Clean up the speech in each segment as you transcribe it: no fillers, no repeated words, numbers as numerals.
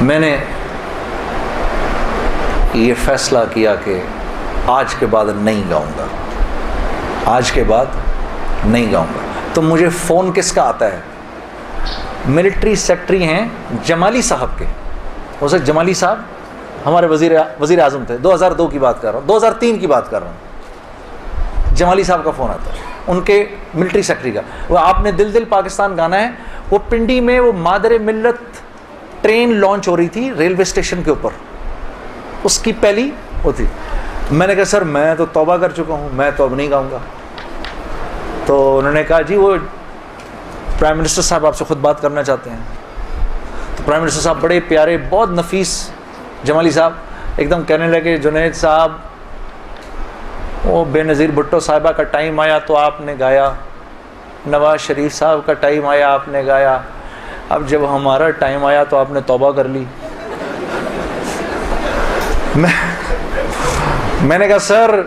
میں نے یہ فیصلہ کیا کہ آج کے بعد نہیں گاؤں گا، آج کے بعد نہیں گاؤں گا۔ تو مجھے فون کس کا آتا ہے؟ ملٹری سیکٹری ہیں جمالی صاحب کے، اسے جمالی صاحب ہمارے وزیر اعظم تھے، 2002 کی بات کر رہا ہوں، 2003 کی بات کر رہا ہوں۔ جمالی صاحب کا فون آتا ہے، ان کے ملٹری سیکٹری کا۔ وہ آپ نے دل دل پاکستان گانا ہے، وہ پنڈی میں وہ مادر ملت ٹرین لانچ ہو رہی تھی ریلوے اسٹیشن کے اوپر، اس کی پہلی وہ تھی۔ میں نے کہا سر میں تو توبہ کر چکا ہوں، میں تو اب نہیں گاؤں گا۔ تو انہوں نے کہا جی وہ پرائم منسٹر صاحب آپ سے خود بات کرنا چاہتے ہیں۔ تو پرائم منسٹر صاحب بڑے پیارے، بہت نفیس جمالی صاحب ایک دم کہنے لگے جنید صاحب وہ بے نظیر بھٹو صاحبہ کا ٹائم آیا تو آپ نے گایا، نواز شریف صاحب کا ٹائم آیا آپ نے گایا، اب جب ہمارا ٹائم آیا تو آپ نے توبہ کر لی۔ میں نے کہا سر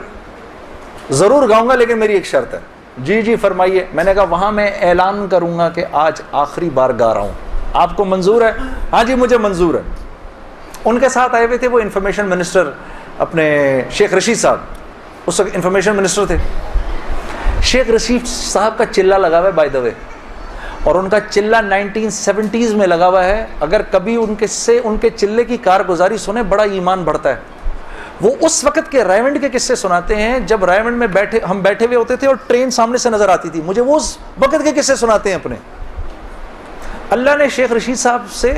ضرور گاؤں گا لیکن میری ایک شرط ہے۔ جی جی فرمائیے۔ میں نے کہا وہاں میں اعلان کروں گا کہ آج آخری بار گا رہا ہوں، آپ کو منظور ہے؟ ہاں جی مجھے منظور ہے۔ ان کے ساتھ آئے ہوئے تھے وہ انفارمیشن منسٹر اپنے شیخ رشید صاحب، اس وقت انفارمیشن منسٹر تھے۔ شیخ رشید صاحب کا چلہ لگا ہوا ہے بائی دا وے، اور ان کا چلہ 1970s میں لگا ہوا ہے۔ اگر کبھی ان کے چلے کی کارگزاری سنیں بڑا ایمان بڑھتا ہے۔ وہ اس وقت کے رائمنڈ کے قصے سناتے ہیں جب رائمنڈ میں ہم بیٹھے ہوئے ہوتے تھے اور ٹرین سامنے سے نظر آتی تھی، مجھے وہ اس وقت کے قصے سناتے ہیں اپنے۔ اللہ نے شیخ رشید صاحب سے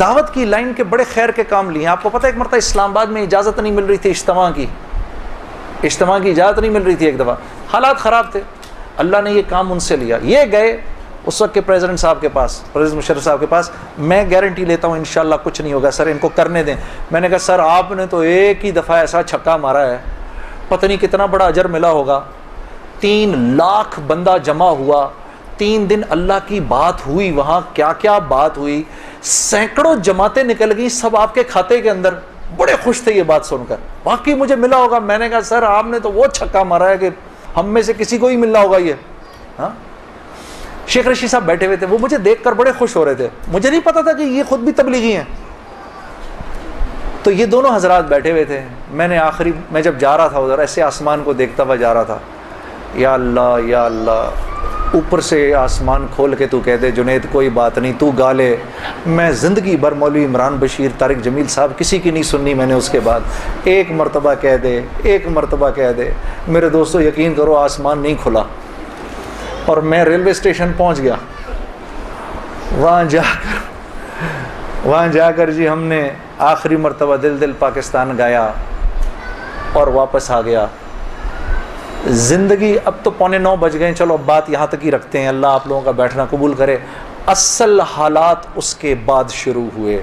دعوت کی لائن کے بڑے خیر کے کام لیے ہیں۔ آپ کو پتہ ہے ایک مرتبہ اسلام آباد میں اجازت نہیں مل رہی تھی اجتماع کی اجازت نہیں مل رہی تھی، ایک دفعہ حالات خراب تھے، اللہ نے یہ کام ان سے لیا۔ یہ گئے اس وقت کے پریزیڈنٹ صاحب کے پاس، پریزیڈنٹ مشرف صاحب کے پاس، میں گارنٹی لیتا ہوں انشاءاللہ کچھ نہیں ہوگا سر، ان کو کرنے دیں۔ میں نے کہا سر آپ نے تو ایک ہی دفعہ ایسا چھکا مارا ہے، پتہ نہیں کتنا بڑا اجر ملا ہوگا۔ 3 لاکھ بندہ جمع ہوا، 3 دن اللہ کی بات ہوئی، وہاں کیا کیا بات ہوئی، سینکڑوں جماعتیں نکل گئی، سب آپ کے کھاتے کے اندر۔ بڑے خوش تھے یہ بات سن کر، واقعی مجھے ملا ہوگا۔ میں نے کہا سر آپ نے تو وہ چھکا مارا ہے کہ ہم میں سے کسی کو ہی ملنا ہوگا یہ۔ ہاں شیخ رشید صاحب بیٹھے ہوئے تھے، وہ مجھے دیکھ کر بڑے خوش ہو رہے تھے، مجھے نہیں پتا تھا کہ یہ خود بھی تبلیغی ہیں۔ تو یہ دونوں حضرات بیٹھے ہوئے تھے، میں جب جا رہا تھا ادھر ایسے آسمان کو دیکھتا ہوا جا رہا تھا، یا اللہ اوپر سے آسمان کھول کے تو کہہ دے جنید کوئی بات نہیں تو گا لے۔ میں زندگی بھر مولوی عمران بشیر، طارق جمیل صاحب کسی کی نہیں سننی میں نے اس کے بعد، ایک مرتبہ کہہ دے۔ میرے دوستو یقین کرو آسمان نہیں کھلا، اور میں ریلوے اسٹیشن پہنچ گیا۔ وہاں جا کر جی ہم نے آخری مرتبہ دل دل پاکستان گایا اور واپس آ گیا۔ زندگی اب تو 8:45 بج گئے، چلو اب بات یہاں تک ہی رکھتے ہیں، اللہ آپ لوگوں کا بیٹھنا قبول کرے۔ اصل حالات اس کے بعد شروع ہوئے۔